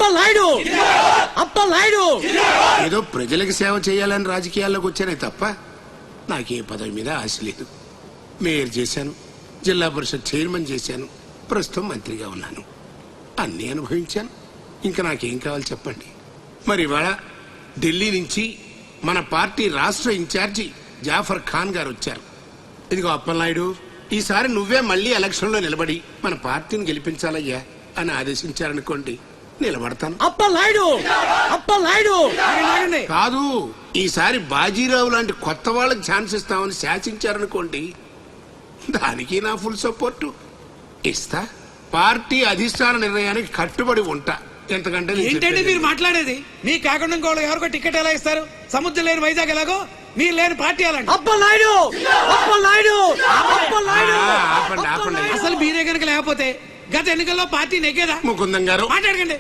అప్పలనాయుడు అప్పలనాయుడు. ఏదో ప్రజలకు సేవ చేయాలని రాజకీయాల్లోకి వచ్చానే తప్ప నాకే పదవి మీద ఆశ లేదు. మేయర్ చేశాను, జిల్లా పరిషత్ చైర్మన్ చేశాను, ప్రస్తుతం మంత్రిగా ఉన్నాను. అన్నీ అనుభవించాను. ఇంకా నాకేం కావాలి చెప్పండి. మరి ఇవాళ ఢిల్లీ నుంచి మన పార్టీ రాష్ట్ర ఇన్ఛార్జి జాఫర్ ఖాన్ గారు వచ్చారు. ఇదిగో అప్పలనాయుడు, ఈసారి నువ్వే మళ్ళీ ఎలక్షన్ లో నిలబడి మన పార్టీని గెలిపించాలయ్యా అని ఆదేశించారనుకోండి, నిలబడతాను. అప్పలనాయుడు అప్పలనాయుడు. కాదు, ఈసారి బాజీరావు లాంటి కొత్త వాళ్ళకి ఛాన్స్ ఇస్తామని శాసించారనుకోండి, దానికి నా ఫుల్ సపోర్టు ఇస్తా. పార్టీ అధిష్టాన నిర్ణయానికి కట్టుబడి ఉంటా. ఎంతకంటే ఏంటంటే మీరు మాట్లాడేది? మీ కాకుండా ఇంకోళ్ళు ఎవరికో టికెట్ ఎలా ఇస్తారు? సముద్రం లేని వైజాగ్ ఎలాగో మీరు లేని పార్టీ అలాంటి. అప్పలనాయుడు అప్పలనాయుడు అప్పలనాయుడు. ఆపండి ఆపండి. అసలు మీరే కనుక లేకపోతే గత ఎన్నికల్లో పార్టీ నెగ్గేదా? ముకుందం గారు మాట్లాడకండి.